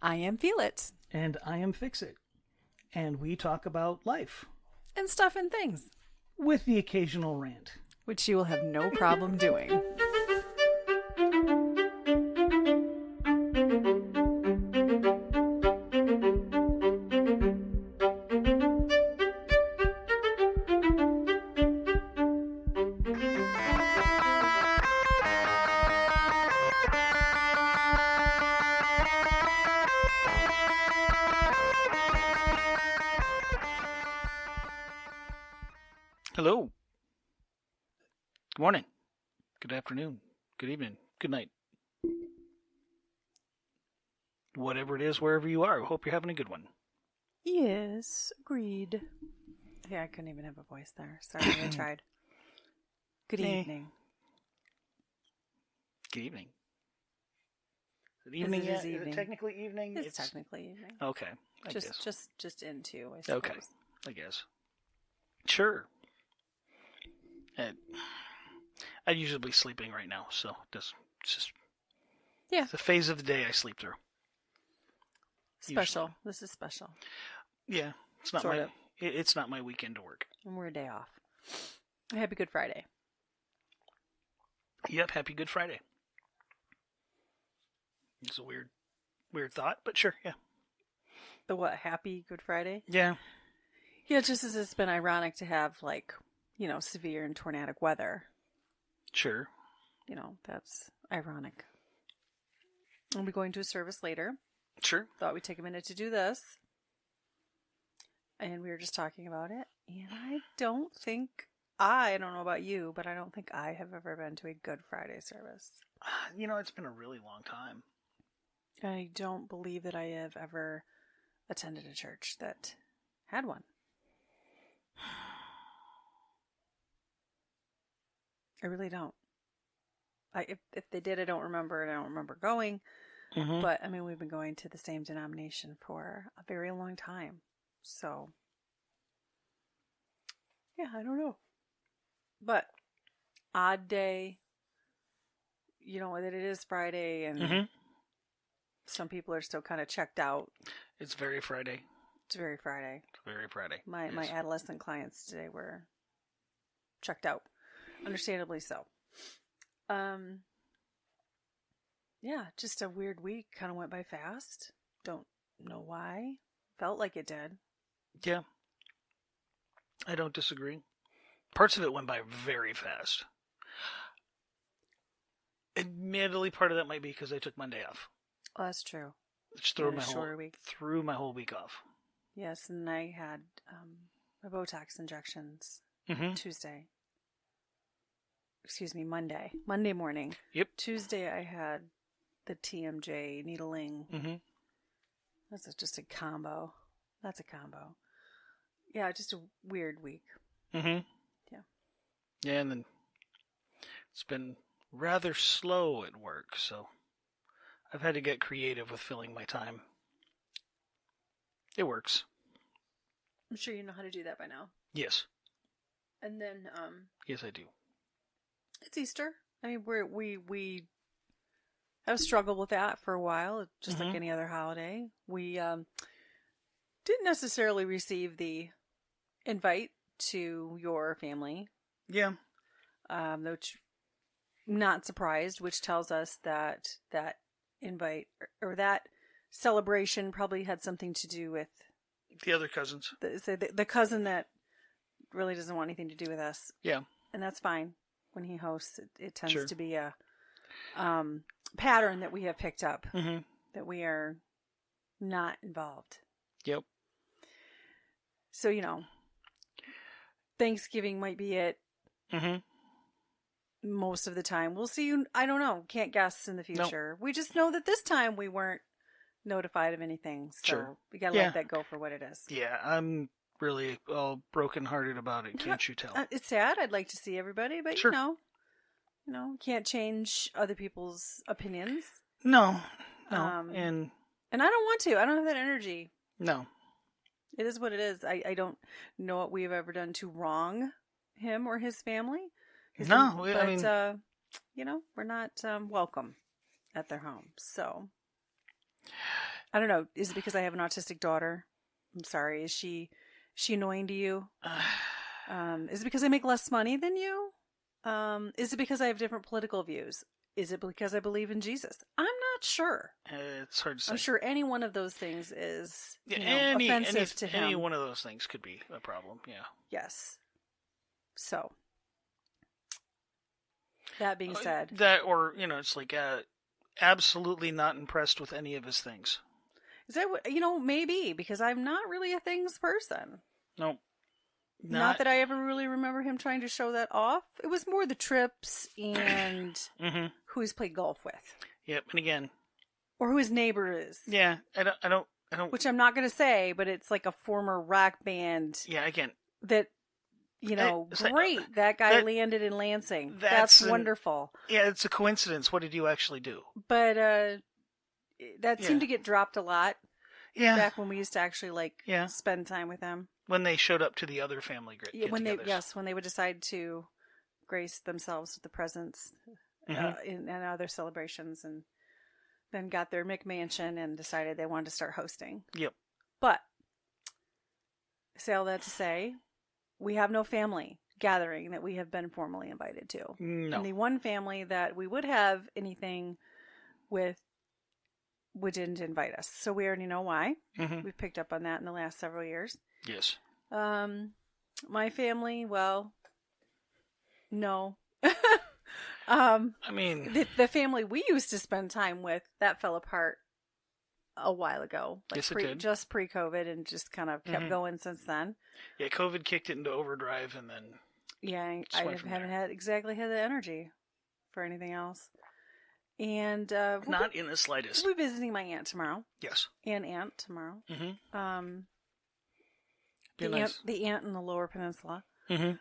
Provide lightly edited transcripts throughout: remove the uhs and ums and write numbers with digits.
I am Feel It. And I am Fix It. And we talk about life. And stuff and things. With the occasional rant. Which you will have no problem doing. Hello. Good morning. Good afternoon. Good evening. Good night. Whatever it is, wherever you are, I hope you're having a good one. Yes, agreed. Yeah, I couldn't even have a voice there. Sorry, I tried. Good evening. Good evening. Is it evening yet? Evening. Is it technically evening? It's technically evening. Okay. I guess. Just into, I suppose. Okay. I guess. Sure. I'm usually sleeping right now, so it's just it's a phase of the day I sleep through. Special. Usually. This is special. Yeah, it's not it's not my weekend to work. And we're a day off. Happy Good Friday. Yep, happy Good Friday. It's a weird thought, but sure, yeah. The what? Happy Good Friday? Yeah. Yeah, just as it's been ironic to have severe and tornadic weather. Sure. That's ironic. I'll be going to a service later. Sure. Thought we'd take a minute to do this. And we were just talking about it. And I don't know about you, but I don't think I have ever been to a Good Friday service. It's been a really long time. I don't believe that I have ever attended a church that had one. I really don't. If they did, I don't remember, and I don't remember going. Mm-hmm. But, we've been going to the same denomination for a very long time. So, yeah, I don't know. But, odd day, that it is Friday, and some people are still kind of checked out. It's very Friday. It's very Friday. My adolescent clients today were checked out. Understandably so. Yeah, just a weird week. Kind of went by fast. Don't know why. Felt like it did. Yeah. I don't disagree. Parts of it went by very fast. Admittedly, part of that might be because I took Monday off. Oh, that's true. Just threw my whole week off. Yes, and I had my Botox injections Tuesday. Excuse me, Monday. Monday morning. Yep. Tuesday I had the TMJ needling. Mm-hmm. That's just a combo. That's a combo. Yeah, just a weird week. Mm-hmm. Yeah. Yeah, and then it's been rather slow at work, so I've had to get creative with filling my time. It works. I'm sure you know how to do that by now. Yes. And then yes, I do. It's Easter. We have struggled with that for a while, just like any other holiday. We didn't necessarily receive the invite to your family. Yeah. Though not surprised, which tells us that invite or that celebration probably had something to do with the other cousins. The cousin that really doesn't want anything to do with us. Yeah. And that's fine. When he hosts, it tends to be a pattern that we have picked up, that we are not involved. Yep. So, Thanksgiving might be it most of the time. We'll see. I don't know. Can't guess in the future. Nope. We just know that this time we weren't notified of anything. So we got to let that go for what it is. Yeah, I'm really all brokenhearted about it. Can't you tell? It's sad. I'd like to see everybody, but can't change other people's opinions. No. And I don't want to. I don't have that energy. No. It is what it is. I don't know what we've ever done to wrong him or his family. We're not welcome at their home. So I don't know. Is it because I have an autistic daughter? I'm sorry. Is she annoying to you? Is it because I make less money than you? Is it because I have different political views? Is it because I believe in Jesus? I'm not sure. It's hard to say. I'm sure any one of those things is offensive to him. Any one of those things could be a problem, yeah. Yes. So, that being said. That, or, it's like, absolutely not impressed with any of his things. Is that what, maybe, because I'm not really a things person. Nope. Not that I ever really remember him trying to show that off. It was more the trips and who he's played golf with. Yep, and again. Or who his neighbor is. Yeah, I don't. Which I'm not going to say, but it's like a former rock band. Yeah, again. That, great. That guy landed in Lansing. That's wonderful. Yeah, it's a coincidence. What did you actually do? But that seemed to get dropped a lot. Yeah. Back when we used to actually spend time with them. When they showed up to the other family get-togethers. When they would decide to grace themselves with the presence in other celebrations, and then got their McMansion and decided they wanted to start hosting. Yep. But say all that to say, we have no family gathering that we have been formally invited to. No. And the one family that we would have anything with didn't invite us. So we already know why. We've picked up on that in the last several years. Yes. My family, well, no. I mean, the family we used to spend time with, that fell apart a while ago. Yes, it did. Just pre-COVID, and just kind of kept going since then. Yeah, COVID kicked it into overdrive, and then I haven't had the energy for anything else. And not in the slightest. We'll be visiting my aunt tomorrow. Yes. And aunt tomorrow. Be nice. The aunt in the Lower Peninsula. But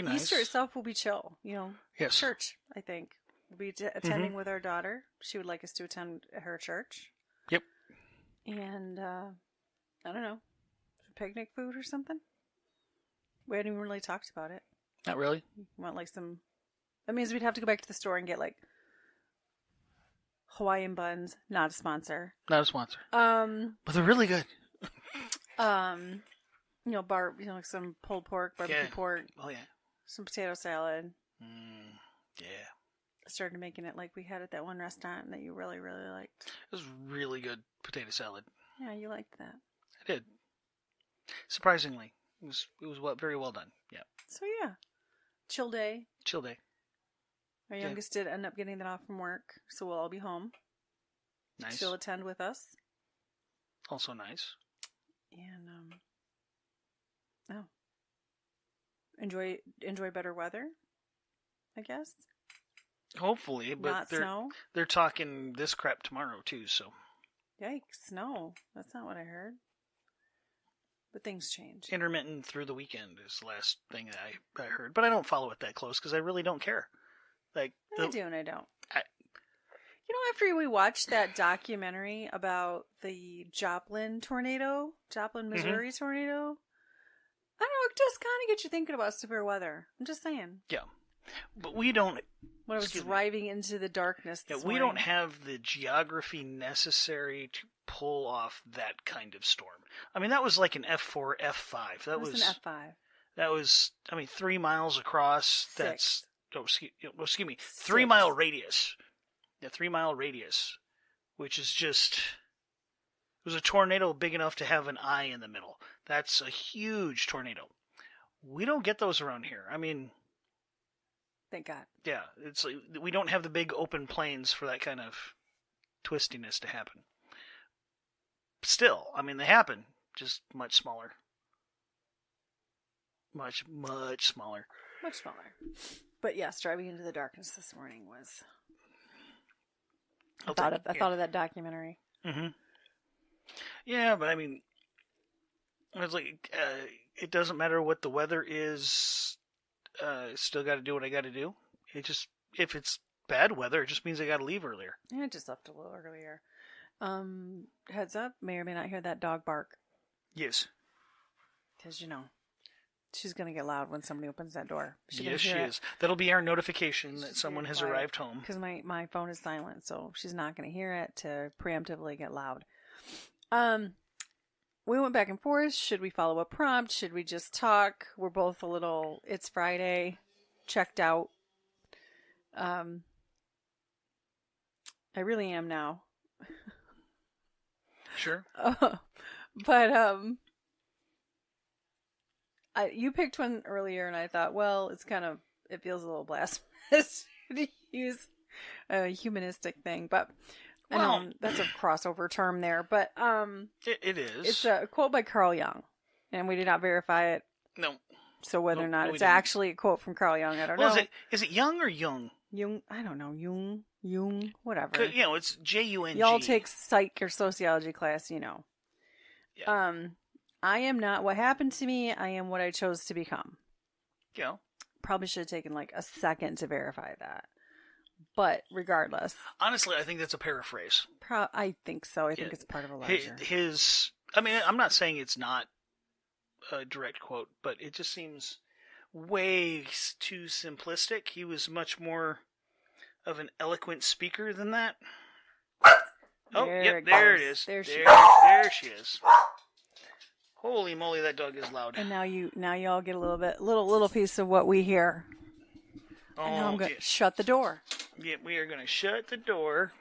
nice. Easter itself will be chill. Yes. Church, I think. We'll be attending with our daughter. She would like us to attend her church. Yep. And I don't know, picnic food or something. We hadn't even really talked about it. Not really. Want some. That means we'd have to go back to the store and get Hawaiian buns. Not a sponsor. Not a sponsor. But they're really good. Some pulled pork, barbecue pork. Oh yeah. Some potato salad. Yeah. I started making it like we had at that one restaurant that you really, really liked. It was really good potato salad. Yeah, you liked that. I did. Surprisingly, it was very well done. Yeah. So yeah, chill day. Chill day. Our youngest did end up getting that off from work, so we'll all be home. Nice. She'll attend with us. Also nice. And enjoy better weather, I guess. Hopefully, but not snow. They're talking this crap tomorrow too. So. Yikes! Snow. That's not what I heard. But things change. Intermittent through the weekend is the last thing that I heard, but I don't follow it that close because I really don't care. I do and I don't. After we watched that documentary about the Joplin, Missouri tornado, I don't know, it just kind of gets you thinking about severe weather. I'm just saying. Yeah. But we don't... When I was driving into the darkness this we don't have the geography necessary to pull off that kind of storm. I mean, that was like an F4, F5. That was an F5. That was, 3 miles across. 6. That's... Oh, excuse me. 3 mile radius. Yeah, 3 mile radius. Which is just... It was a tornado big enough to have an eye in the middle. That's a huge tornado. We don't get those around here. I mean... Thank God. Yeah, it's like we don't have the big open plains for that kind of twistiness to happen. Still, I mean, they happen, just much smaller. Much smaller. Much smaller. But yes, driving into the darkness this morning was... I thought of that documentary. Mm-hmm. Yeah, but I mean, it's like, it doesn't matter what the weather is... still got to do what I got to do. If it's bad weather, it just means I got to leave earlier. Yeah, I just left a little earlier. Heads up, may or may not hear that dog bark. Yes. Because, She's going to get loud when somebody opens that door. Yes, she is. That'll be our notification that someone has arrived home. Because my phone is silent, so she's not going to hear it to preemptively get loud. We went back and forth. Should we follow a prompt? Should we just talk? We're both a little, it's Friday, checked out. I really am now. Sure. But, you picked one earlier, and I thought, well, it feels a little blasphemous to use a humanistic thing, but I know that's a crossover term there, but it is. It's a quote by Carl Jung, and we did not verify it. No. So whether or not it's actually a quote from Carl Jung, I don't know. Is it Jung or Jung? Jung, I don't know. Jung, whatever. It's Jung. Y'all take psych or sociology class, Yeah. I am not what happened to me. I am what I chose to become. Yeah. Probably should have taken like a second to verify that. But regardless. Honestly, I think that's a paraphrase. I think so. I think it's part of a larger. I'm not saying it's not a direct quote, but it just seems way too simplistic. He was much more of an eloquent speaker than that. There it is. There she is. Holy moly, that dog is loud. And now you all get a little piece of what we hear. Oh, and now I'm going to shut the door. Yeah, we are going to shut the door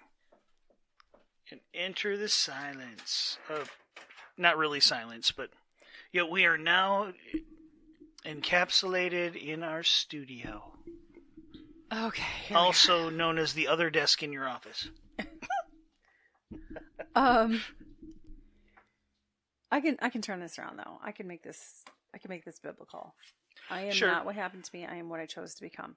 and enter the silence of, not really silence, but we are now encapsulated in our studio. Okay. Also known as the other desk in your office. I can turn this around though. I can make this biblical. I am not what happened to me. I am what I chose to become.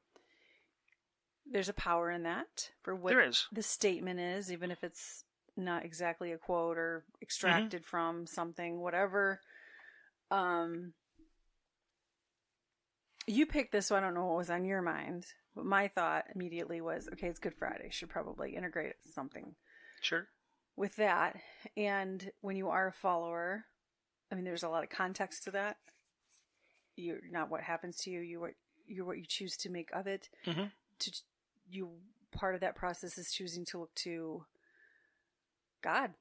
There's a power in that for what there is. The statement is, even if it's not exactly a quote or extracted from something, whatever. You picked this, so I don't know what was on your mind, but my thought immediately was, okay, it's Good Friday. Should probably integrate something. Sure. With that, and when you are a follower, I mean, there's a lot of context to that. You're not what happens to you. You're what you choose to make of it. Mm-hmm. Part of that process is choosing to look to God,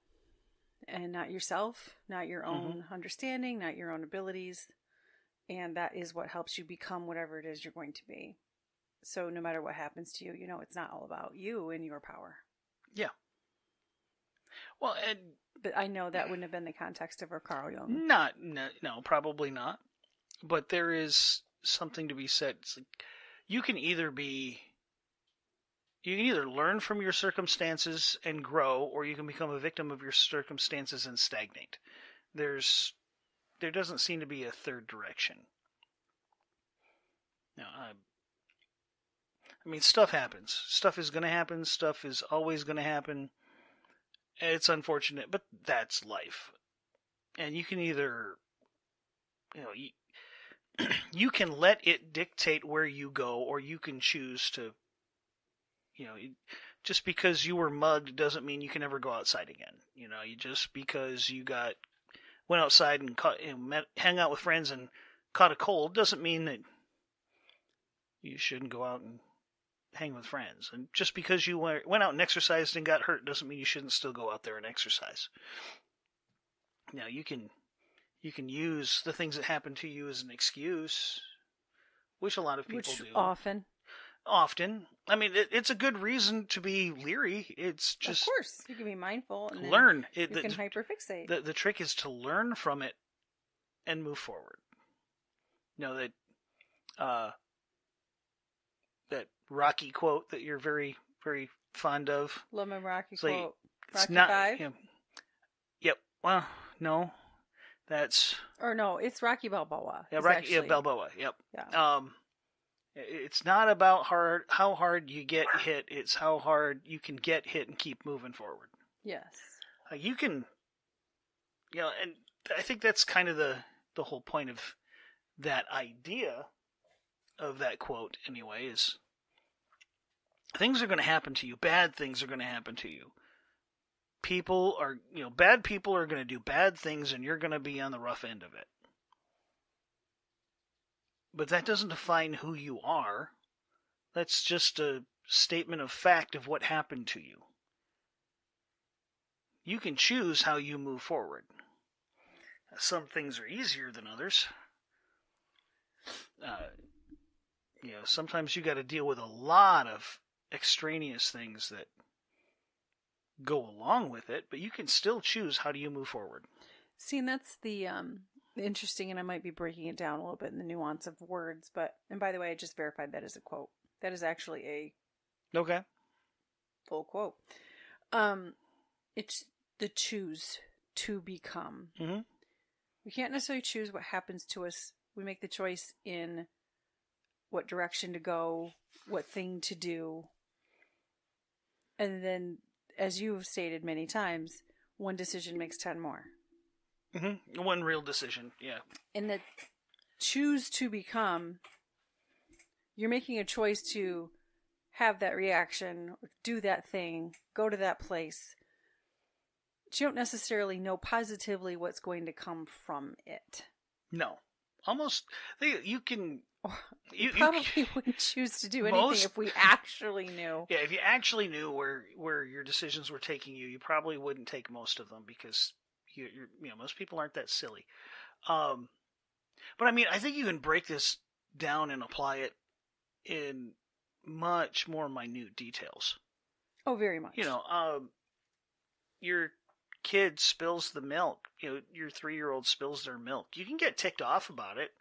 and not yourself, not your own understanding, not your own abilities, and that is what helps you become whatever it is you're going to be. So no matter what happens to you, it's not all about you and your power. Yeah. Well, but I know that wouldn't have been the context of a Carl Jung. No, probably not. But there is something to be said. It's like you can either learn from your circumstances and grow, or you can become a victim of your circumstances and stagnate. There doesn't seem to be a third direction. Now, I mean, stuff happens. Stuff is going to happen. Stuff is always going to happen. It's unfortunate, but that's life. And you can either, you can let it dictate where you go, or you can choose to, just because you were mugged doesn't mean you can never go outside again. Just because you went outside and hang out with friends and caught a cold doesn't mean that you shouldn't go out and hang with friends. And just because you went out and exercised and got hurt doesn't mean you shouldn't still go out there and exercise. Now, you can use the things that happen to you as an excuse, which a lot of people do. Often. I mean, it's a good reason to be leery. It's just... Of course. You can be mindful and learn. You can hyperfixate. The trick is to learn from it and move forward. That Rocky quote that you're very, very fond of. Love my Rocky quote. Like, Rocky Five? Yep. Well, no. That's... Or no, it's Rocky Balboa. Yeah, Balboa. Yep. Yeah. It's not about how hard you get hit. It's how hard you can get hit and keep moving forward. Yes. You can... and I think that's kind of the whole point of that idea of that quote, anyway, is things are going to happen to you. Bad things are going to happen to you. Bad people are going to do bad things, and you're going to be on the rough end of it. But that doesn't define who you are. That's just a statement of fact of what happened to you. You can choose how you move forward. Some things are easier than others. Sometimes you got to deal with a lot of extraneous things that go along with it, but you can still choose how do you move forward. See, and that's the interesting, and I might be breaking it down a little bit in the nuance of words, and by the way, I just verified that is a quote. That is actually a full quote. It's the choose to become. Mm-hmm. We can't necessarily choose what happens to us. We make the choice in what direction to go, what thing to do. And then, as you've stated many times, one decision makes 10 more. Mm-hmm. One real decision, yeah. And the choose to become, you're making a choice to have that reaction, do that thing, go to that place. But you don't necessarily know positively what's going to come from it. No. Almost, you can... You probably wouldn't choose to do anything if we actually knew. Yeah, if you actually knew where your decisions were taking you, you probably wouldn't take most of them because most people aren't that silly. But I mean, I think you can break this down and apply it in much more minute details. Oh, very much. Your kid spills the milk. Your 3-year-old spills their milk. You can get ticked off about it,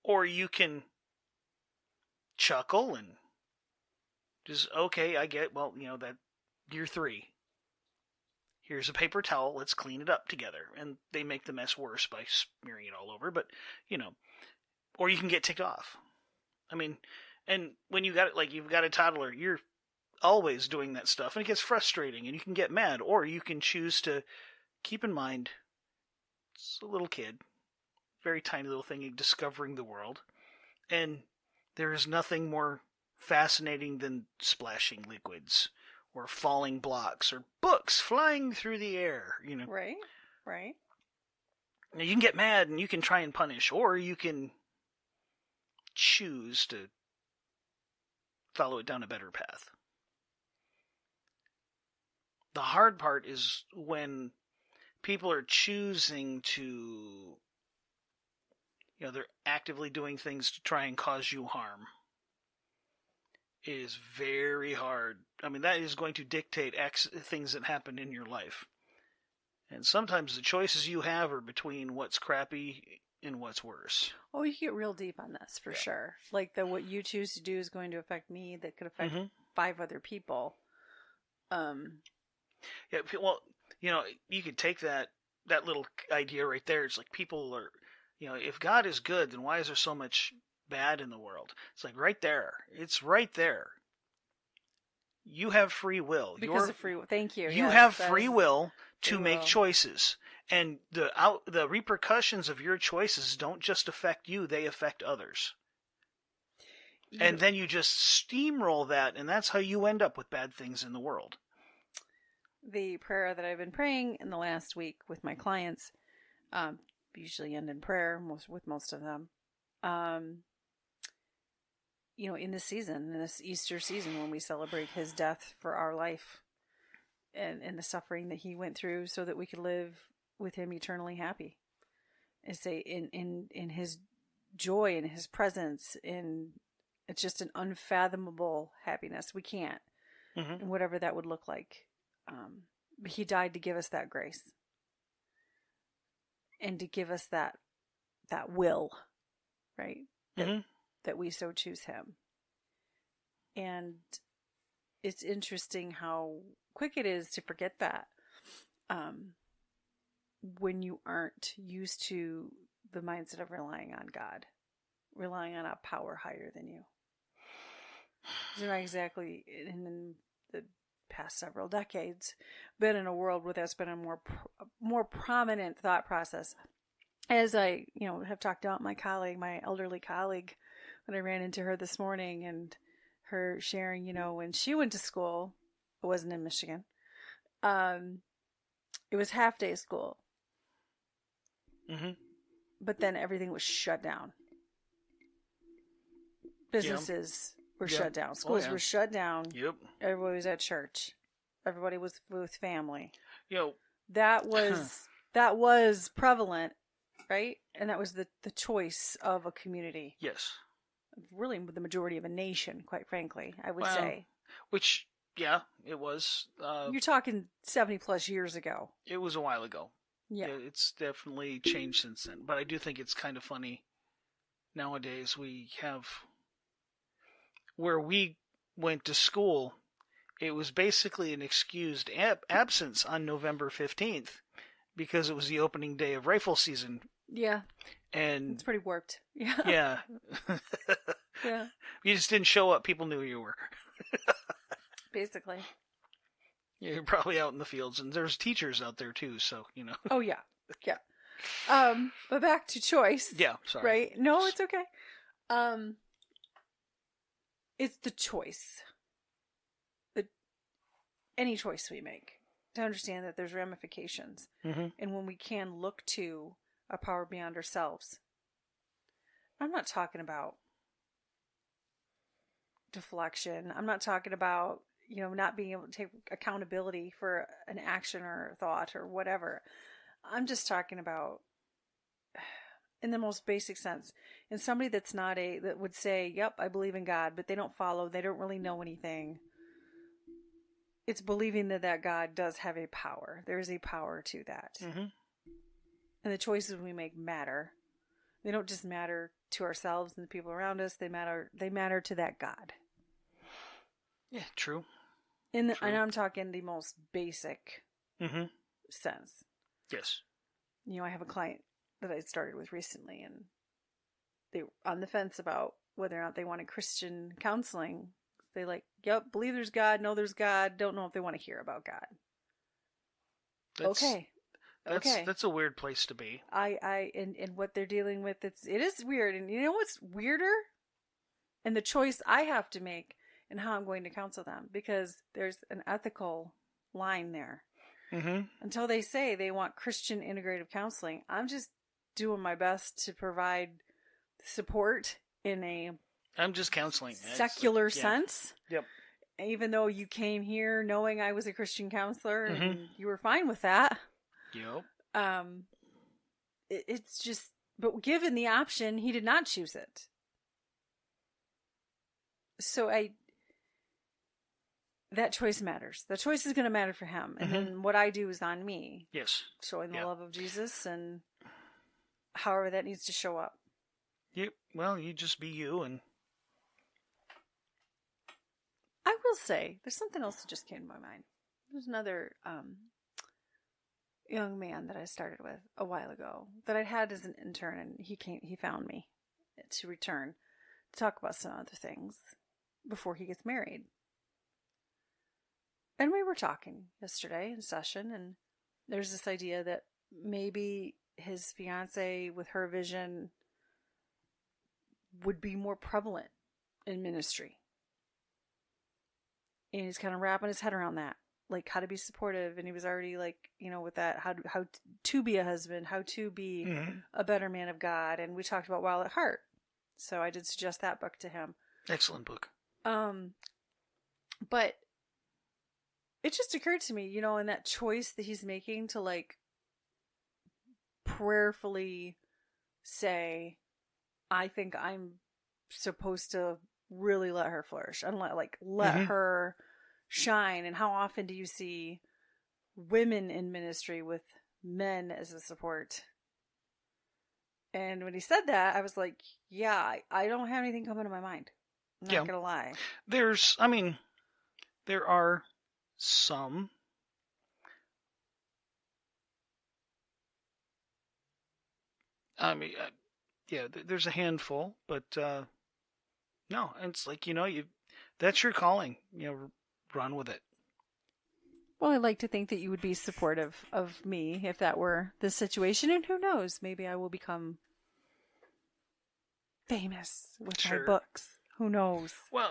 or you can chuckle and just, okay, I get, that you're 3. Here's a paper towel, let's clean it up together. And they make the mess worse by smearing it all over, but, or you can get ticked off. I mean, and when you've got a toddler, you're always doing that stuff, and it gets frustrating, and you can get mad, or you can choose to keep in mind, it's a little kid, very tiny little thing discovering the world, and there is nothing more fascinating than splashing liquids or falling blocks or books flying through the air. Right. Now, you can get mad and you can try and punish, or you can choose to follow it down a better path. The hard part is when people are choosing to, they're actively doing things to try and cause you harm. It is very hard. I mean, that is going to dictate things that happen in your life. And sometimes the choices you have are between what's crappy and what's worse. Oh, you get real deep on this, for sure. Like, what you choose to do is going to affect me, that could affect 5 other people. Yeah, well, you could take that little idea right there. It's like people are, if God is good, then why is there so much bad in the world? It's like right there. It's right there. You have free will. Because of free will. Thank you. You have free will to make choices. And the repercussions of your choices don't just affect you, they affect others. And then you just steamroll that, and that's how you end up with bad things in the world. The prayer that I've been praying in the last week with my clients, usually end in prayer with most of them. In this season, in this Easter season, when we celebrate his death for our life and the suffering that he went through so that we could live with him eternally happy. And say in his joy, in his presence, it's just an unfathomable happiness. We can't, and whatever that would look like. But he died to give us that grace and to give us that will, right? That we so choose him. And it's interesting how quick it is to forget that when you aren't used to the mindset of relying on God, relying on a power higher than you. It's not exactly in the past several decades been in a world where that's been a more prominent thought process. As I, have talked about my elderly colleague, when I ran into her this morning and her sharing, when she went to school, it wasn't in Michigan. It was half day school. But then everything was shut down. Businesses were Yeah. shut down. Schools were shut down. Yep. Everybody was at church. Everybody was with family. You know, That was prevalent, right? And that was the choice of a community. yes. Really, the majority of a nation, quite frankly, I would Well, say. Which, yeah, it was. You're talking 70 plus years ago. It was a while ago. Yeah. It's definitely changed since then. But I do think it's kind of funny. Nowadays, we have. Where we went to school, it was basically an excused absence on November 15th because it was the opening day of rifle season. Yeah. And It's pretty warped. Yeah. yeah. Yeah. You just didn't show up. People knew who you were. Basically. You're probably out in the fields, and there's teachers out there too, so, you know. Oh, yeah. Yeah. But back to choice. Yeah, sorry. Right? No, it's okay. It's the choice. Any choice we make, to understand that there's ramifications. Mm-hmm. And when we can look to a power beyond ourselves. I'm not talking about deflection. I'm not talking about, not being able to take accountability for an action or thought or whatever. I'm just talking about, in the most basic sense, in somebody that would say, yep, I believe in God, but they don't follow, they don't really know anything. It's believing that God does have a power. There is a power to that. Mm-hmm. And the choices we make matter. They don't just matter to ourselves and the people around us. They matter to that God. Yeah, true. And I'm talking the most basic Mm-hmm. sense. Yes. I have a client that I started with recently, and they were on the fence about whether or not they wanted Christian counseling. They yep, believe there's God, know there's God, don't know if they want to hear about God. Okay. That's a weird place to be. And what they're dealing with, it is weird. And you know what's weirder? And the choice I have to make in how I'm going to counsel them, because there's an ethical line there. Mm-hmm. Until they say they want Christian integrative counseling, I'm just doing my best to provide support in a I'm just counseling. secular sense. Yep. Even though you came here knowing I was a Christian counselor, Mm-hmm. and you were fine with that. Yep. It's just, but given the option, he did not choose it. So that choice matters. The choice is going to matter for him. And then what I do is on me. Yes. Showing the love of Jesus, and however that needs to show up. Yep. Well, you just be you, and I will say, there's something else that just came to my mind. There's another young man that I started with a while ago that I'd had as an intern, and he found me to return to talk about some other things before he gets married. And we were talking yesterday in session, and there's this idea that maybe his fiance with her vision would be more prevalent in ministry. And he's kind of wrapping his head around that, how to be supportive. And he was already with that, how to be a husband, how to be a better man of God. And we talked about Wild at Heart. So I did suggest that book to him. excellent book. But it just occurred to me, in that choice that he's making to prayerfully say, I think I'm supposed to really let her flourish and let her shine. And how often do you see women in ministry with men as a support? And when he said that, I was like, yeah, I don't have anything coming to my mind. I'm not going to lie. There are some. There's a handful, but no, it's that's your calling. Run with it. Well, I'd like to think that you would be supportive of me if that were the situation, and who knows, maybe I will become famous with my books. Who knows? Well,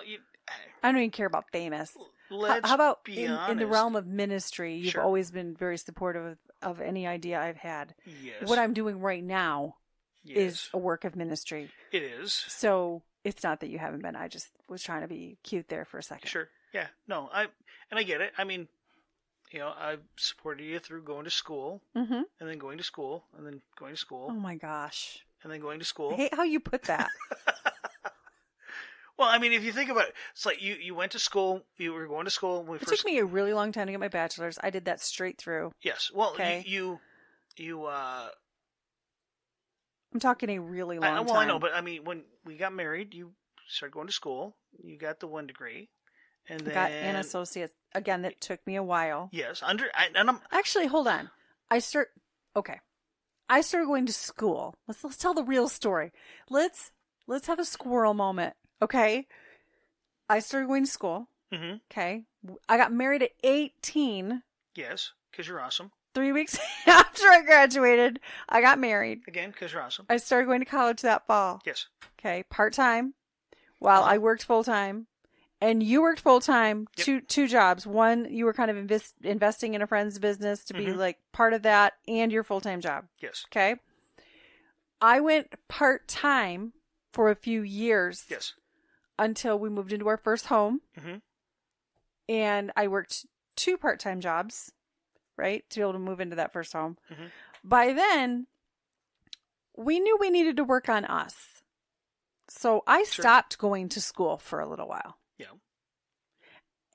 I don't even care about famous. How about in the realm of ministry? You've always been very supportive of any idea I've had. Yes. What I'm doing right now is a work of ministry. It is. So It's not that you haven't been. I just was trying to be cute there for a second. Sure. Yeah. No, I get it. I mean, I supported you through going to school, and then going to school, and then going to school. Oh my gosh. And then going to school. I hate how you put that. Well, I mean, if you think about it, it's like you went to school, you were going to school. When it took me a really long time to get my bachelor's. I did that straight through. Yes. Well, okay. I'm talking a really long time. Well, I know, but I mean, when we got married, you started going to school. You got the 1 degree. And then... got an associate. Again, that took me a while. Yes. Actually, hold on. I started going to school. Let's tell the real story. Let's have a squirrel moment. Okay. I started going to school. Mm-hmm. Okay. I got married at 18. Yes, because you're awesome. 3 weeks after I graduated, I got married. Again, because you're awesome. I started going to college that fall. Yes. Okay. Part-time. While I worked full-time. And you worked full-time, yep. two jobs. One, you were kind of investing in a friend's business to be like part of that and your full-time job. Yes. Okay. I went part-time for a few years. Yes. Until we moved into our first home. Mm-hmm. And I worked 2 part-time jobs, right? To be able to move into that first home. Mm-hmm. By then, we knew we needed to work on us. So I stopped going to school for a little while. Yeah.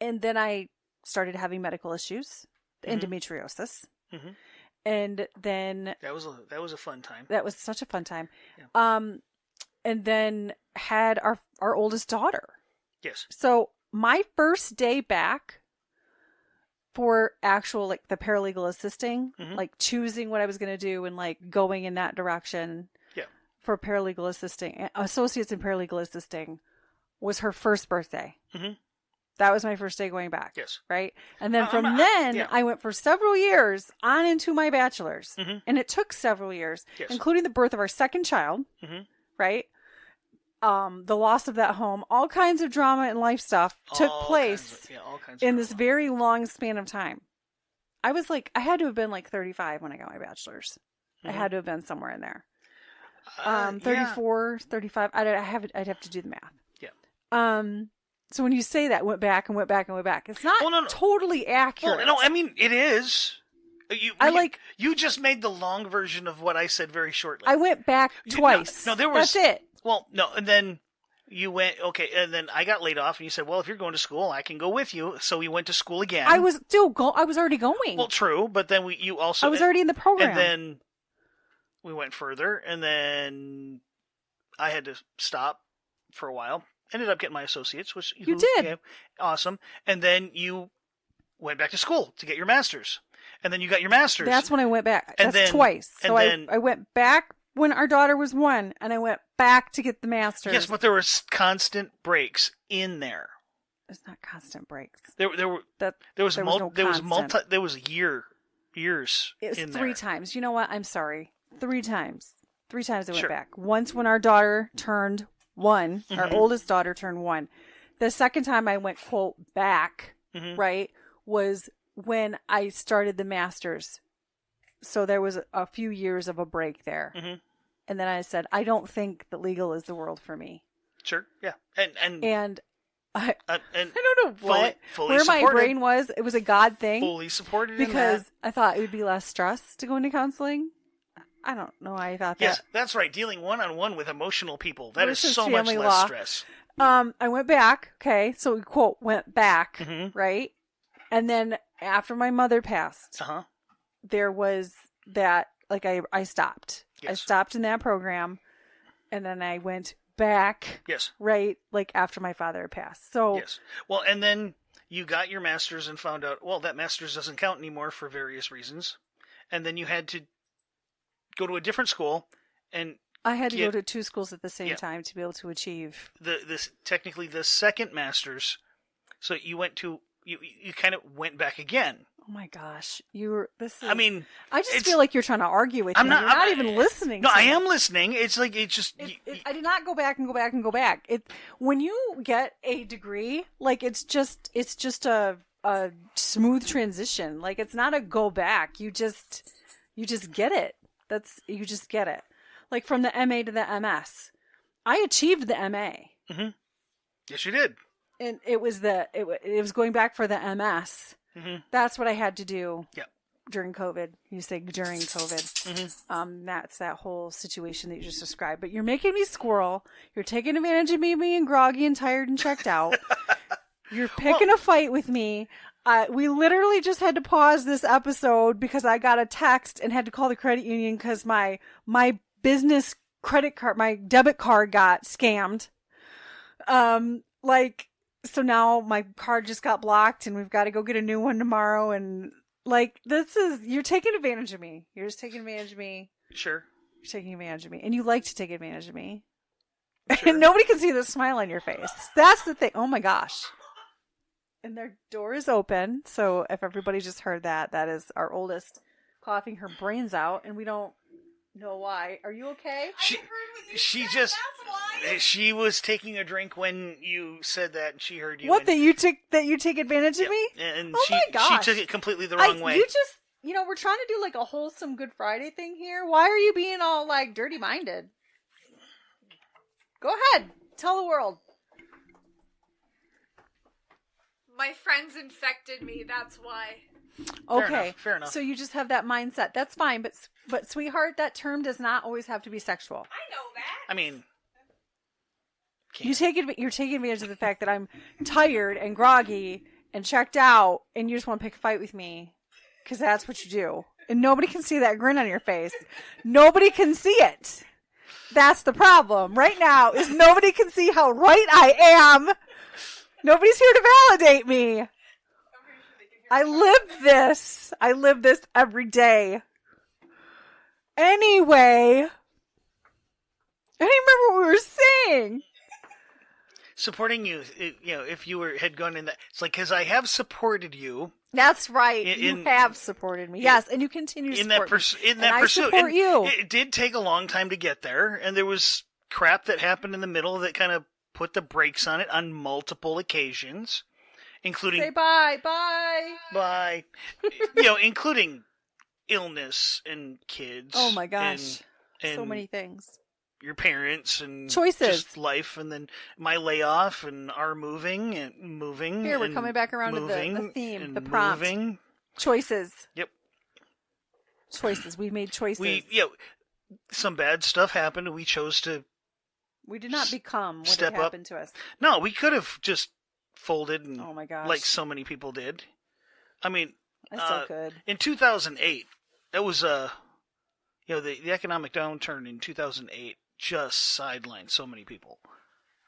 And then I started having medical issues, endometriosis. Mm-hmm. And then... That was a fun time. That was such a fun time. Yeah. And then had our oldest daughter. Yes. So my first day back for actual, like, the paralegal assisting, like choosing what I was going to do and like going in that direction for paralegal assisting, associates in paralegal assisting, was her first birthday. Mm-hmm. That was my first day going back. Yes. Right. And then I went for several years on into my bachelor's. Mm-hmm. And it took several years, including the birth of our second child. Mm-hmm. Right. The loss of that home, all kinds of drama and life stuff took place in this very long span of time. I had to have been like 35 when I got my bachelor's. Mm-hmm. I had to have been somewhere in there. 34, 35. I'd have to do the math. Yeah. So when you say that, went back, it's not totally accurate. Well, no, I mean, it is. You just made the long version of what I said very shortly. I went back twice. No, there was... That's it. Well, no, and then you went, okay, and then I got laid off, and you said, well, if you're going to school, I can go with you. So we went to school again. I was already going. Well, true, but then you also... I was already in the program. And then we went further, and then I had to stop for a while. Ended up getting my associates, which... You did. Yeah, awesome. And then you went back to school to get your master's. And then you got your master's. That's when I went back. That's twice. So I went back when our daughter was 1, and I went back to get the master's. Yes, but there were constant breaks in there. There's not constant breaks. There was years. It was in 3 there. times. You know what? I'm sorry. 3 times. 3 times I went back. Once when our daughter turned 1, our oldest daughter turned 1. The second time I went, quote, back, right, was when I started the master's. So there was a few years of a break there. Mm-hmm. And then I said, I don't think that legal is the world for me. Sure, yeah. And I don't know fully where supported. my brain was. It was a God thing. Fully supported because in that. I thought it would be less stress to go into counseling. I don't know why I thought that. Yes, that's right. Dealing one-on-one with emotional people. That is so much less stress. I went back. Okay. So we quote, went back. Mm-hmm. Right. And then after my mother passed, there was that, like, I stopped. Yes. I stopped in that program, and then I went back. Yes. Right, like, after my father had passed. So yes. Well, and then you got your master's and found out, well, that master's doesn't count anymore for various reasons. And then you had to go to a different school, and I had to go to 2 schools at the same time to be able to achieve technically the second master's. So you went to... You kind of went back again. Oh my gosh. I mean... I just feel like you're trying to argue with me. You're not even listening. No, I am listening. It's like, it's just... I did not go back and go back and go back. When you get a degree, like, it's just a smooth transition. Like, it's not a go back. You just get it. You just get it. Like, from the MA to the MS. I achieved the MA. Mm-hmm. Yes, you did. And it was going back for the MS. Mm-hmm. That's what I had to do. Yep. During COVID. You say during COVID. Mm-hmm. That's that whole situation that you just described. But you're making me squirrel. You're taking advantage of me being groggy and tired and checked out. You're picking a fight with me. We literally just had to pause this episode because I got a text and had to call the credit union because my business credit card, my debit card got scammed. So now my card just got blocked and we've got to go get a new one tomorrow. And you're taking advantage of me. You're just taking advantage of me. Sure. You're taking advantage of me. And you like to take advantage of me. Sure. And nobody can see the smile on your face. That's the thing. Oh my gosh. And their door is open. So if everybody just heard that, that is our oldest coughing her brains out. And we don't know why. Are you okay? She was taking a drink when you said that, and she heard you. What, that you take advantage of me? And my gosh. she took it completely the wrong way. We're trying to do like a wholesome Good Friday thing here. Why are you being all like dirty minded? Go ahead, tell the world. My friends infected me. That's why. Okay, fair enough. So you just have that mindset. That's fine, but sweetheart, that term does not always have to be sexual. I know that. I mean, you're taking advantage of the fact that I'm tired and groggy and checked out, and you just want to pick a fight with me because that's what you do. And nobody can see that grin on your face. Nobody can see it. That's the problem right now. Is nobody can see how right I am. Nobody's here to validate me. I live this every day. Anyway, I don't remember what we were saying. Supporting you, if you had gone in that, it's like, because I have supported you. That's right. You have supported me. Yes, and you continue to support me. In that pursuit. I support you. It did take a long time to get there, and there was crap that happened in the middle that kind of put the brakes on it on multiple occasions, including... Say bye. Bye. Including illness and kids. Oh my gosh. And so many things. Your parents and choices, just life, and then my layoff and our moving. Here, we're coming back around to the theme, the prompt. Moving. Choices. Yep. Choices. We made choices. Some bad stuff happened, and we chose to. We did not become what had happened to us. No, we could have just folded and, oh my gosh, like so many people did. I mean, I still could. In 2008, that was the economic downturn in 2008 just sidelined so many people.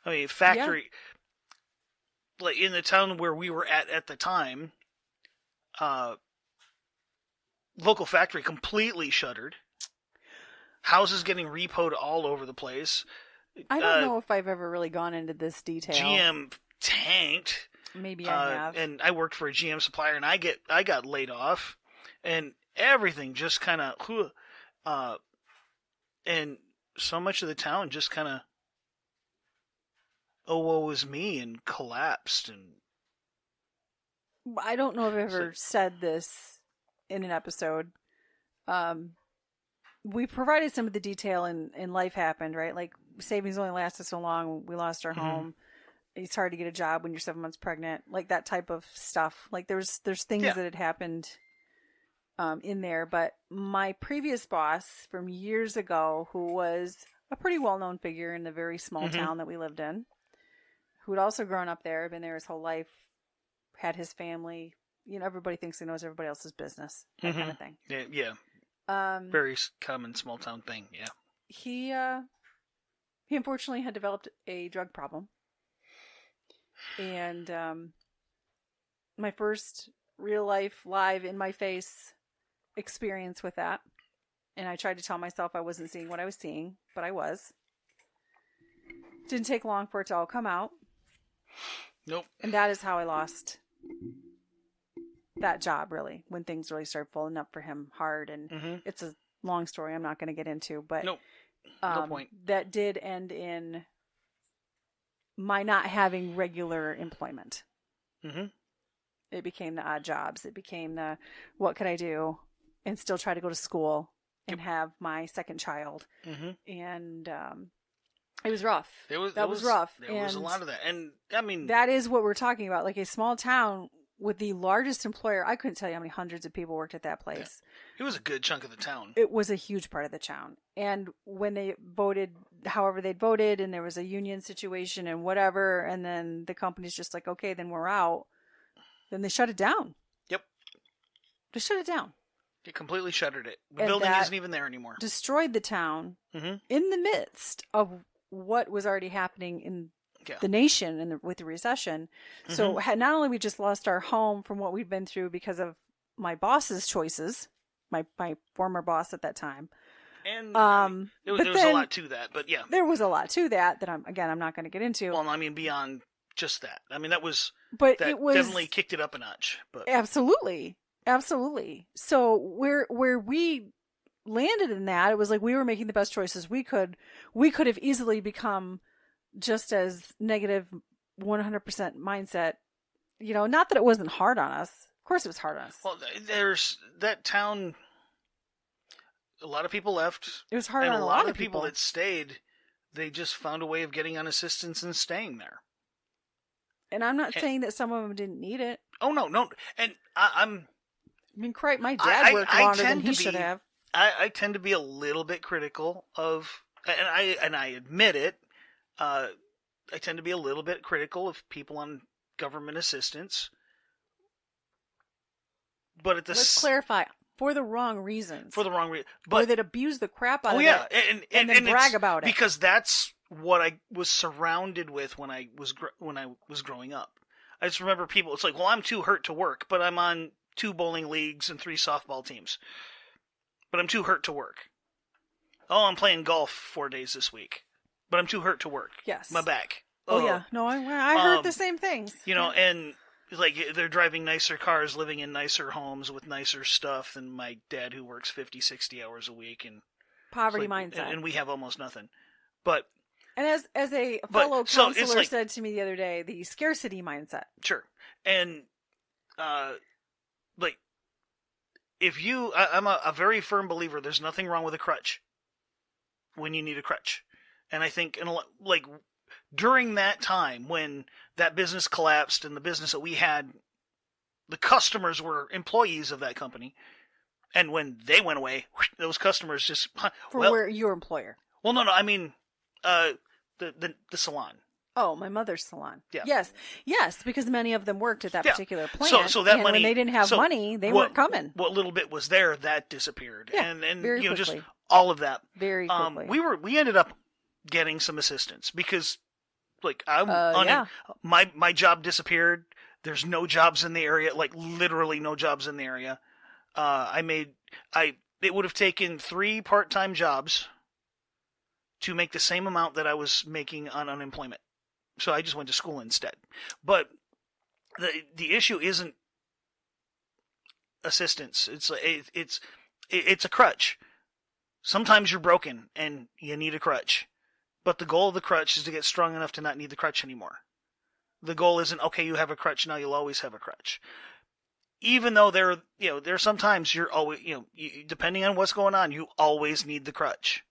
I mean, factory, like in the town where we were at the time, local factory completely shuttered. Houses getting repoed all over the place. I don't know if I've ever really gone into this detail. GM tanked. Maybe I have. And I worked for a GM supplier, and I got laid off, and everything just kind of, and so much of the town just kind of, oh, woe was me, and collapsed. And I don't know if I've ever said this in an episode. We provided some of the detail in Life Happened, right? Like, savings only lasted so long. We lost our home. It's hard to get a job when you're 7 months pregnant. Like, that type of stuff. Like, there's things that had happened in there. But my previous boss from years ago, who was a pretty well-known figure in the very small town that we lived in, who had also grown up there, been there his whole life, had his family. Everybody thinks he knows everybody else's business. That kind of thing. Yeah. Very common small town thing. Yeah. He unfortunately had developed a drug problem. And my first real life, live, in my face experience with that. And I tried to tell myself I wasn't seeing what I was seeing, but I was. Didn't take long for it to all come out. Nope. And that is how I lost that job, really, when things really started falling up for him hard. And it's a long story I'm not going to get into, but nope. No point. That did end in my not having regular employment. It became the odd jobs. It became the, what could I do and still try to go to school and have my second child. And It was rough. That was rough. There was a lot of that. And, I mean... That is what we're talking about. Like a small town with the largest employer. I couldn't tell you how many hundreds of people worked at that place. Yeah. It was a good chunk of the town. It was a huge part of the town. And when they voted, however they'd voted, and there was a union situation and whatever, and then the company's just like, okay, then we're out. Then they shut it down. Yep. They shut it down. They completely shuttered it. The And building that isn't even there anymore. Destroyed the town in the midst of what was already happening in the nation and with the recession. So not only we just lost our home from what we'd been through because of my boss's choices, my former boss at that time. And there was a lot to that, but yeah. There was a lot to that I'm not going to get into. Well, I mean, beyond just that. I mean, that it was definitely kicked it up a notch. But Absolutely. So where we landed in that, it was like we were making the best choices we could. We could have easily become just as negative 100% mindset. You know, not that it wasn't hard on us. Of course it was hard on us. Well, there's that town. A lot of people left. It was hard on a lot of people that stayed. They just found a way of getting on assistance and staying there. And I'm not saying that some of them didn't need it. Oh, no. And I mean, my dad worked longer than he should have. I tend to be a little bit critical of, and I admit it, I tend to be a little bit critical of people on government assistance. But let's clarify, for the wrong reasons. For the wrong reason. Or that abuse the crap out of it. And then brag about it. Because that's what I was surrounded with when I was growing up. I just remember people, it's like, well, I'm too hurt to work, but I'm on 2 bowling leagues and 3 softball teams. But I'm too hurt to work. Oh, I'm playing golf 4 days this week. But I'm too hurt to work. Yes. My back. Oh, yeah. No, I heard the same things. You know, and like they're driving nicer cars, living in nicer homes with nicer stuff than my dad who works 50, 60 hours a week. And poverty mindset. And we have almost nothing. But... And as a fellow counselor said to me the other day, the scarcity mindset. Sure. And, like, if you... I'm a very firm believer there's nothing wrong with a crutch when you need a crutch. And I think, like, during that time when that business collapsed and the business that we had, the customers were employees of that company. And when they went away, those customers just... your employer. Well, no, I mean... The salon. Oh, my mother's salon. Yeah. Yes, because many of them worked at that particular plant. So that and money, when they didn't have money, they weren't coming. What little bit was there, that disappeared. Yeah, and very you know, quickly. just all of that. Very quickly. We ended up getting some assistance because, like, my job disappeared. There's no jobs in the area, like literally no jobs in the area. It would have taken 3 part-time jobs to make the same amount that I was making on unemployment. So I just went to school instead. But the issue isn't assistance. It's a crutch. Sometimes you're broken and you need a crutch. But the goal of the crutch is to get strong enough to not need the crutch anymore. The goal isn't, okay, you have a crutch, now you'll always have a crutch. Even though there are sometimes you're always, depending on what's going on, you always need the crutch.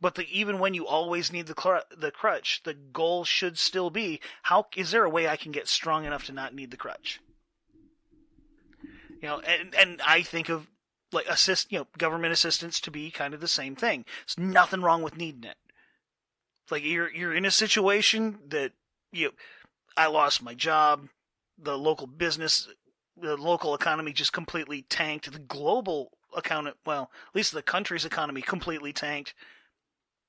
But even when you always need the crutch, the goal should still be, is there a way I can get strong enough to not need the crutch? And I think of like government assistance to be kind of the same thing. There's nothing wrong with needing it. It's like you're in a situation that I lost my job, the local business, the local economy just completely tanked, the global at least the country's economy completely tanked.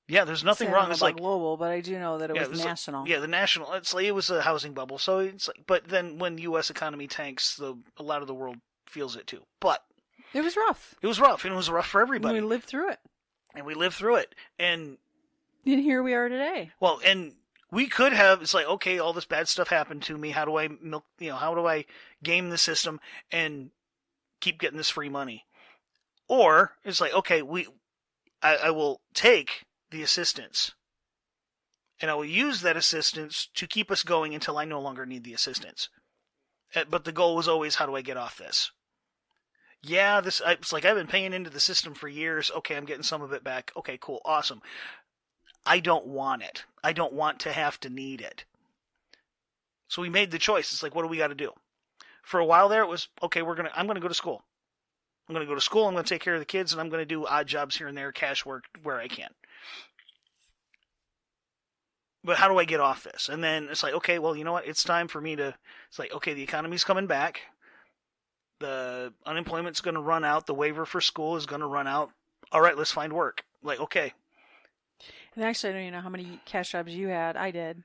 Yeah, there's nothing wrong. It's like global, but I do know that it was national. The national. It's like it was a housing bubble. So it's like, but then when the U.S. economy tanks, a lot of the world feels it too. But it was rough. It was rough, and it was rough for everybody. And we lived through it. And here we are today. Well, and we could have. It's like, okay, all this bad stuff happened to me. How do I how do I game the system and keep getting this free money? Or it's like, okay, I will take the assistance, and I will use that assistance to keep us going until I no longer need the assistance. But the goal was always, how do I get off this? Yeah, it's like I've been paying into the system for years. Okay, I'm getting some of it back. Okay, cool, awesome. I don't want it. I don't want to have to need it. So we made the choice. It's like, what do we got to do? For a while there, it was, okay, I'm going to go to school. I'm going to go to school, I'm going to take care of the kids, and I'm going to do odd jobs here and there, cash work where I can. But how do I get off this? And then it's like, okay, well, you know what? It's time for me to, it's like, okay, the economy's coming back. The unemployment's going to run out. The waiver for school is going to run out. All right, let's find work. Like, okay. And actually, I don't even know how many cash jobs you had. I did.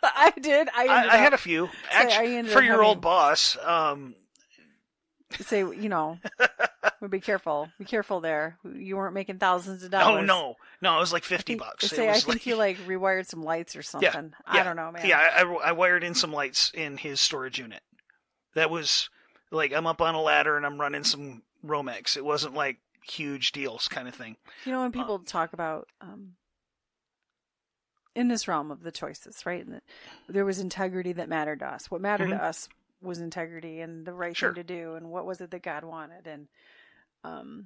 I did. I had a few. Actually, for your old boss. Say, be careful. Be careful there. You weren't making thousands of dollars. No, it was like $50. I think you rewired some lights or something. Yeah, I don't know, man. Yeah, I wired in some lights in his storage unit. That was like, I'm up on a ladder and I'm running some Romex. It wasn't like huge deals kind of thing. When people talk about in this realm of the choices, right? And there was integrity that mattered to us. What mattered to us was integrity and the right thing to do, and what was it that God wanted, and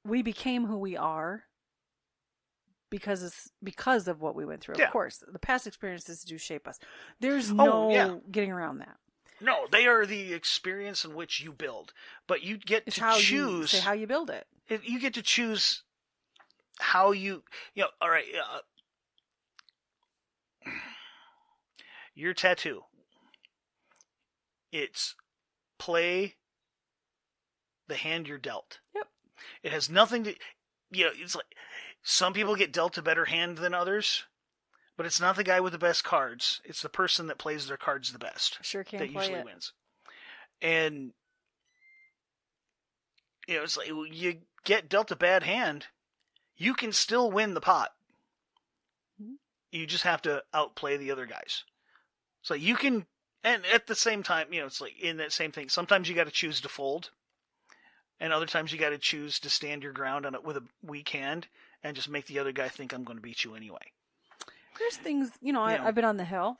we became who we are because of what we went through. Of course, the past experiences do shape us. There's no getting around that. No, they are the experience in which you build, but you get to choose how you build it. You get to choose how you all right. Your tattoo. It's play the hand you're dealt. Yep. It has nothing to, it's like some people get dealt a better hand than others, but it's not the guy with the best cards. It's the person that plays their cards the best. Sure can that play usually it. Wins. And it's like you get dealt a bad hand, you can still win the pot. Mm-hmm. You just have to outplay the other guys. So you can. And at the same time, it's like in that same thing. Sometimes you got to choose to fold, and other times you got to choose to stand your ground on it with a weak hand and just make the other guy think I'm going to beat you anyway. There's things, I've been on the hill,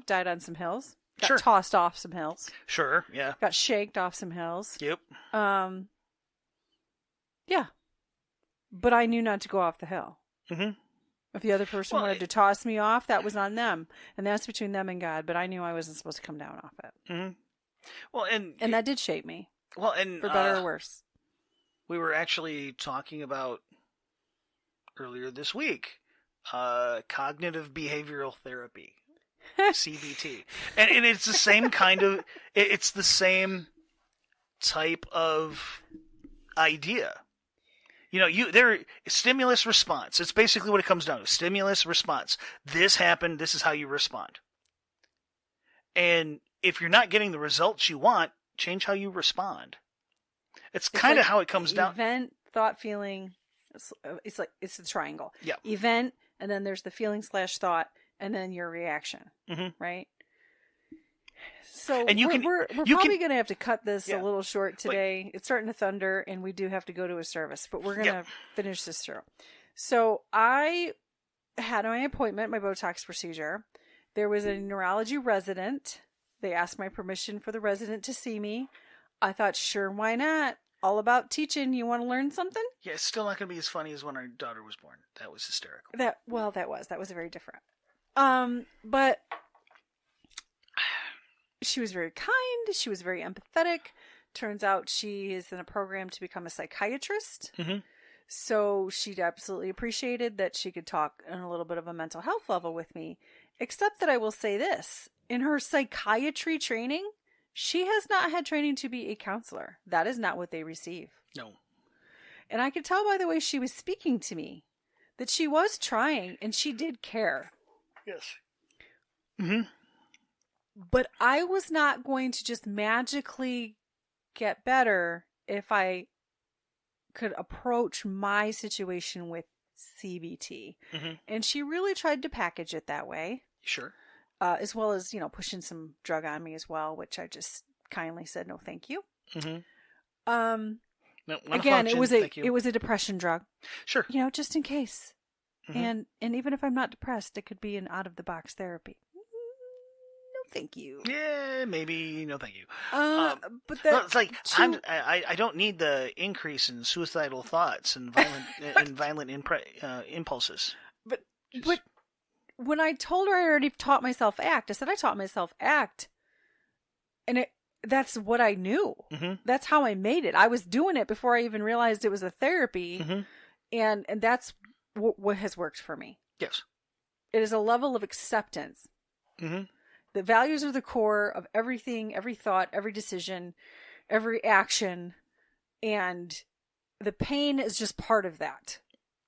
died on some hills, got tossed off some hills. Sure, yeah. Got shaked off some hills. Yep. Yeah. But I knew not to go off the hill. Mm-hmm. If the other person wanted to toss me off, that was on them. And that's between them and God. But I knew I wasn't supposed to come down off it. Mm-hmm. Well, and that did shape me. Well, and for better or worse. We were actually talking about earlier this week cognitive behavioral therapy, CBT, and it's the same kind of it's the same type of idea. There stimulus response. It's basically what it comes down to. Stimulus response. This happened. This is how you respond. And if you're not getting the results you want, change how you respond. It's kind of how it comes down. Event, thought, feeling. It's a triangle. Yeah. Event, and then there's the feeling / thought, and then your reaction. Mm-hmm. Right. So and we're probably going to have to cut this a little short today. It's starting to thunder, and we do have to go to a service, but we're going to finish this through. So I had my appointment, my Botox procedure. There was a neurology resident. They asked my permission for the resident to see me. I thought, sure, why not? All about teaching. You want to learn something? Yeah, it's still not going to be as funny as when our daughter was born. That was hysterical. That was very different. But she was very kind. She was very empathetic. Turns out she is in a program to become a psychiatrist. Mm-hmm. So she absolutely appreciated that she could talk on a little bit of a mental health level with me. Except that I will say this. In her psychiatry training, she has not had training to be a counselor. That is not what they receive. No. And I could tell by the way she was speaking to me that she was trying and she did care. Yes. Mm-hmm. But I was not going to just magically get better if I could approach my situation with CBT. Mm-hmm. And she really tried to package it that way. Sure. As well as, pushing some drug on me as well, which I just kindly said, no, thank you. Mm-hmm. No, again, it was a depression drug. Sure. Just in case. Mm-hmm. And even if I'm not depressed, it could be an out of the box therapy. No, thank you. Yeah, maybe no, thank you. But Well, it's that like too, I don't need the increase in suicidal thoughts and violent impulses. but Just- but when I told her I already taught myself ACT, I said I taught myself ACT, and that's what I knew. Mhm. That's how I made it. I was doing it before I even realized it was a therapy, Mhm. and that's what has worked for me. Yes. It is a level of acceptance. Mhm. The values are the core of everything, every thought, every decision, every action, and the pain is just part of that.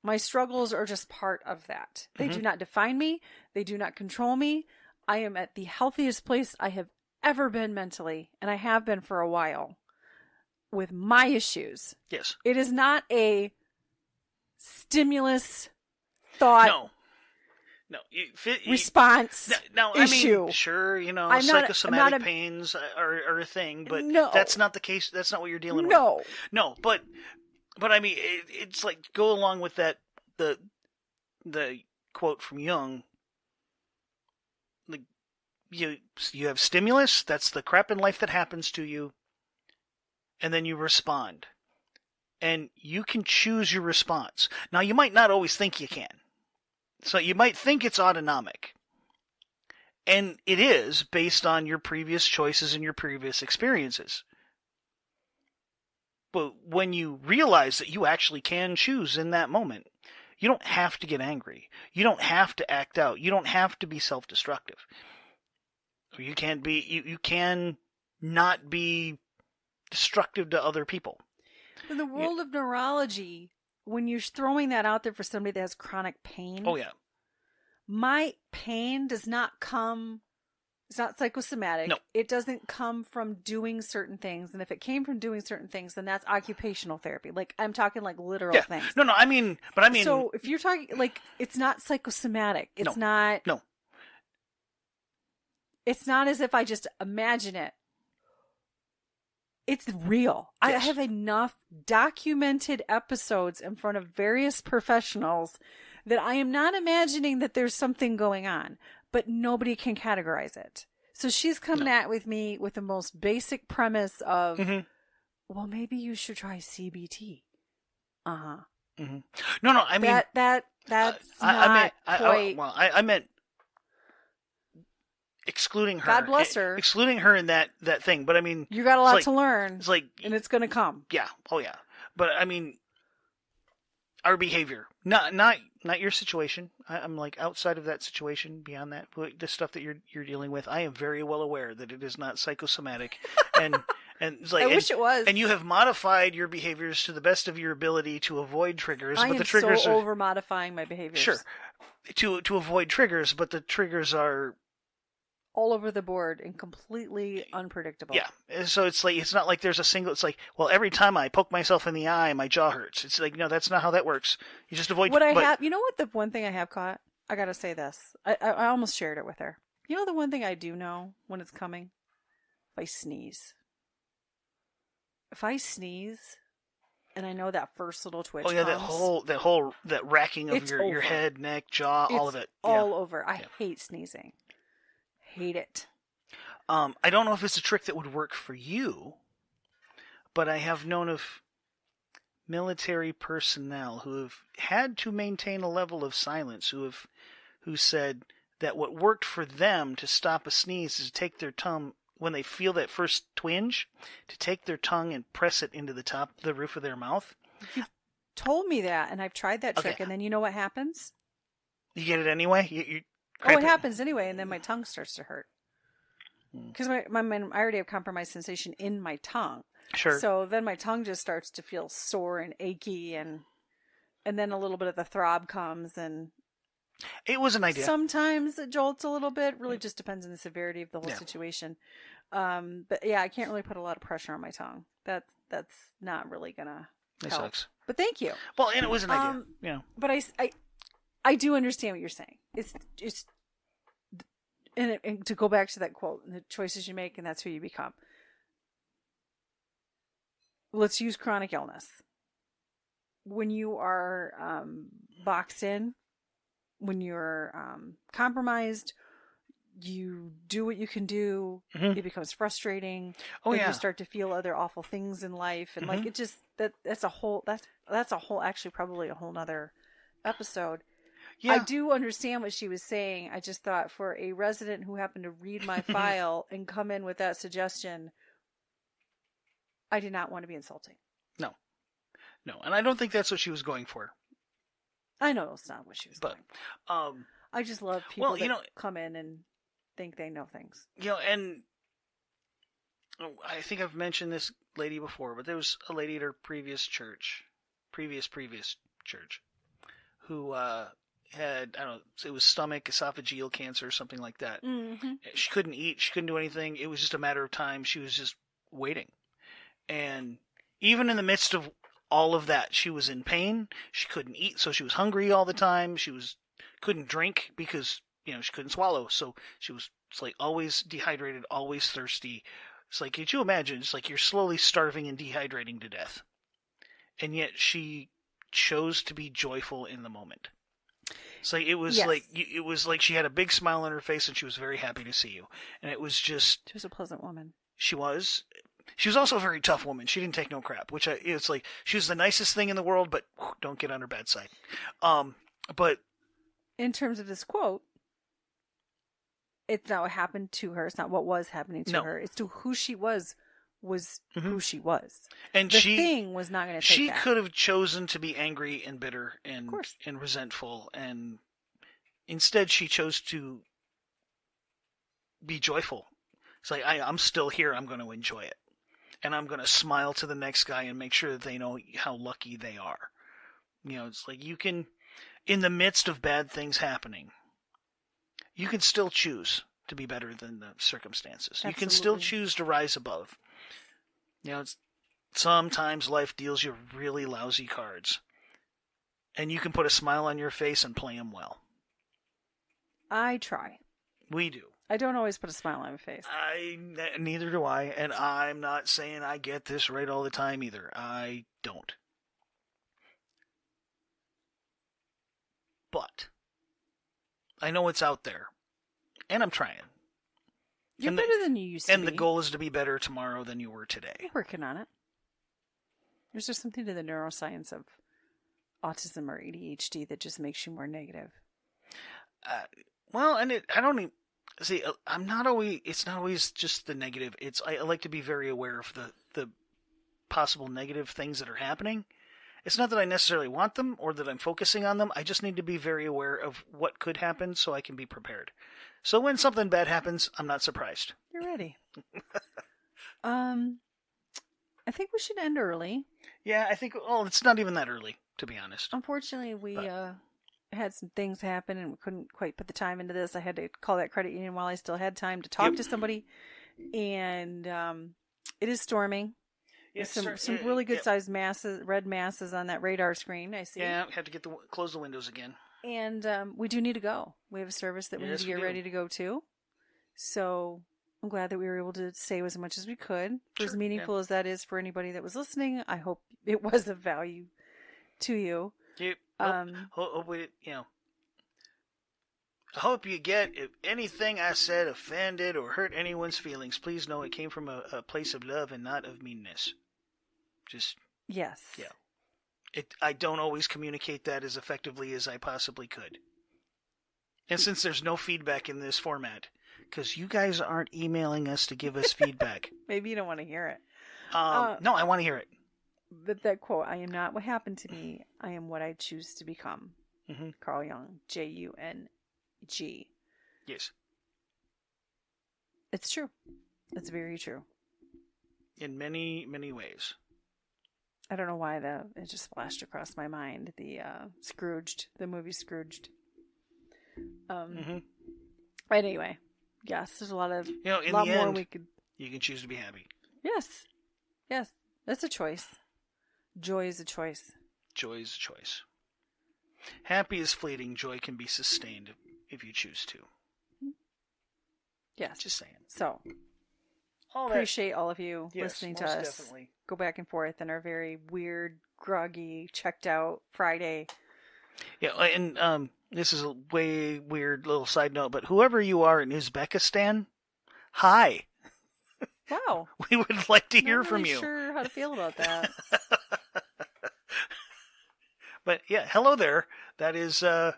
My struggles are just part of that. They do not define me. They do not control me. I am at the healthiest place I have ever been mentally, and I have been for a while with my issues. Yes. It is not a stimulus thought No. response No, issue. I mean, sure, I'm not psychosomatic a- pains are a thing, but No. that's not the case. That's not what you're dealing with. No. No, but I mean, it's like go along with that the quote from Jung. Like you have stimulus. That's the crap in life that happens to you, and then you respond, and you can choose your response. Now, you might not always think you can. So you might think it's autonomic. And it is based on your previous choices and your previous experiences. But when you realize that you actually can choose in that moment, you don't have to get angry. You don't have to act out. You don't have to be self-destructive. You can be, you can not be destructive to other people. In the world of neurology, when you're throwing that out there for somebody that has chronic pain, Oh, yeah. my pain does not come, it's not psychosomatic. No. It doesn't come from doing certain things. And if it came from doing certain things, then that's occupational therapy. Like, I'm talking like literal things. No, I mean. So if you're talking, like, it's not psychosomatic. It's not. No. It's not as if I just imagine it. It's real. Yes. I have enough documented episodes in front of various professionals that I am not imagining that there's something going on, but nobody can categorize it. So she's coming at with me with the most basic premise of, well, maybe you should try CBT. Uh-huh. Mm-hmm. No, I mean that's not quite. I meant excluding her. God bless her. Excluding her in that thing. But I mean, You got a lot to learn. It's like, and it's going to come. Yeah. Oh yeah. But I mean, our behavior, not your situation. I'm like outside of that situation, beyond that, the stuff that you're dealing with. I am very well aware that it is not psychosomatic, and it's like, I wish it was. And you have modified your behaviors to the best of your ability to avoid triggers. I but am the triggers so are over modifying my behaviors. sure to avoid triggers, but the triggers are all over the board and completely unpredictable. Yeah. So it's like, it's not like there's a single, it's like, well, every time I poke myself in the eye, my jaw hurts. It's like, no, that's not how that works. You just avoid. You know what the one thing I have caught? I got to say this. I almost shared it with her. You know the one thing I do know when it's coming? If I sneeze. If I sneeze and I know that first little twitch comes, that racking of your head, neck, jaw, all of it. All over. I hate sneezing. Hate it. I don't know if it's a trick that would work for you, but I have known of military personnel who have had to maintain a level of silence, who said that what worked for them to stop a sneeze is to take their tongue, when they feel that first twinge, to take their tongue and press it into the roof of their mouth. You've told me that, and I've tried that trick, and then you know what happens? You get it anyway? It happens anyway, and then my tongue starts to hurt. Because I already have compromised sensation in my tongue. Sure. So then my tongue just starts to feel sore and achy, and then a little bit of the throb comes, and it was an idea. Sometimes it jolts a little bit. Really just depends on the severity of the whole situation. But yeah, I can't really put a lot of pressure on my tongue. That's not really gonna help. That sucks. But thank you. Well, and it was an idea. But I do understand what you're saying. It's and to go back to that quote, the choices you make, and that's who you become. Let's use chronic illness. When you are boxed in, when you're compromised, you do what you can do. Mhm. It becomes frustrating. Oh, then yeah. you start to feel other awful things in life, and like it just that's a whole actually probably a whole nother episode. Yeah. I do understand what she was saying. I just thought for a resident who happened to read my file and come in with that suggestion, I did not want to be insulting. No, and I don't think that's what she was going for. I know it's not what she was But, going for. I just love people well, that come in and think they know things. And I think I've mentioned this lady before, but there was a lady at her previous church, previous church, who had, I don't know, it was stomach, esophageal cancer, or something like that. Mm-hmm. She couldn't eat, she couldn't do anything. It was just a matter of time. She was just waiting. And even in the midst of all of that, she was in pain. She couldn't eat, so she was hungry all the time. She couldn't drink because, she couldn't swallow. So it's like always dehydrated, always thirsty. It's like, could you imagine? It's like you're slowly starving and dehydrating to death. And yet she chose to be joyful in the moment. It's like it was like she had a big smile on her face and she was very happy to see you. And it was just, she was a pleasant woman. She was also a very tough woman. She didn't take no crap, which it's like she was the nicest thing in the world, but don't get on her bad side. But in terms of this quote, it's not what happened to her. It's not what was happening to her. It's to who she was who she was. And the thing was not going to take She that. could have chosen to be angry and bitter and resentful, and instead she chose to be joyful. It's like, I'm still here. I'm going to enjoy it. And I'm going to smile to the next guy and make sure that they know how lucky they are. It's like you can, in the midst of bad things happening, you can still choose to be better than the circumstances. Absolutely. You can still choose to rise above. Sometimes life deals you really lousy cards. And you can put a smile on your face and play them well. I try. We do. I don't always put a smile on my face. Neither do I, and I'm not saying I get this right all the time either. I don't. But I know it's out there, and I'm trying. You're better than you used to be. And the goal is to be better tomorrow than you were today. We're working on it. There's just something to the neuroscience of autism or ADHD that just makes you more negative. I don't even... See, it's not always just the negative. I like to be very aware of the possible negative things that are happening. It's not that I necessarily want them or that I'm focusing on them. I just need to be very aware of what could happen so I can be prepared. So when something bad happens, I'm not surprised. You're ready. I think we should end early. Yeah, I think, it's not even that early, to be honest. Unfortunately, we had some things happen and we couldn't quite put the time into this. I had to call that credit union while I still had time to talk to somebody. And it is storming. Yes, some really good sized masses, red masses on that radar screen. I see. Yeah, have to close the windows again. And we do need to go. We have a service that we need to get ready to go to. So I'm glad that we were able to stay as much as we could. For as meaningful as that is for anybody that was listening, I hope it was of value to you. Yep. I hope you get, if anything I said offended or hurt anyone's feelings, please know it came from a place of love and not of meanness. Just... Yes. Yeah. I don't always communicate that as effectively as I possibly could. And since there's no feedback in this format, because you guys aren't emailing us to give us feedback. Maybe you don't want to hear it. No, I want to hear it. But that quote, I am not what happened to me, I am what I choose to become. Mm-hmm. Carl Jung, Jung. Yes. It's true. It's very true. In many, many ways. I don't know why it just flashed across my mind. The movie Scrooged. Mm-hmm. But anyway, yes, there's a lot of in the more end, we could. You can choose to be happy. Yes, that's a choice. Joy is a choice. Joy is a choice. Happy is fleeting. Joy can be sustained if you choose to. Yes. Just saying. So, appreciate all of you listening to us. Definitely. Go back and forth on our very weird, groggy, checked out Friday. Yeah, and this is a way weird little side note, but whoever you are in Uzbekistan, hi. Wow. We would like to hear Not from really you. Sure how to feel about that. But yeah, hello there. That is like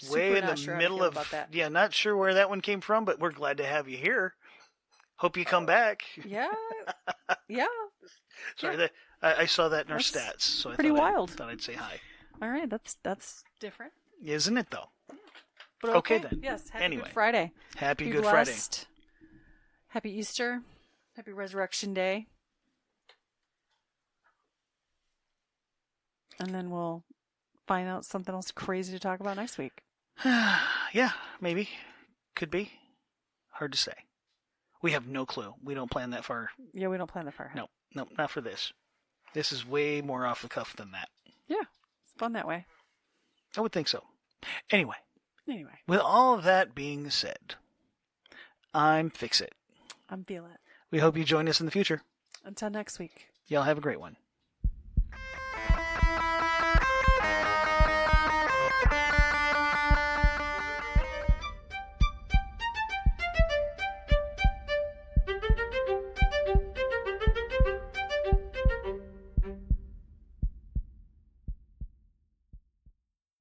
way Super in not the sure how to middle feel of about that. yeah, not sure where that one came from, but we're glad to have you here. Hope you come back. Yeah. Yeah. Sorry, Yeah. I saw that in our That's stats, so I pretty wild. thought I'd say hi. All right. That's different. Isn't it though? But Okay, then. Yes. Happy Anyway. Good Friday. Happy Be Good Friday. blessed. Happy Easter. Happy Resurrection Day. And then we'll find out something else crazy to talk about next week. Yeah, maybe. Could be. Hard to say. We have no clue. We don't plan that far. Yeah, we don't plan that far ahead. No, not for this. This is way more off the cuff than that. Yeah. It's fun that way. I would think so. Anyway, Anyway, with all of that being said, I'm Fix It. I'm feeling it. We hope you join us in the future. Until next week. Y'all have a great one.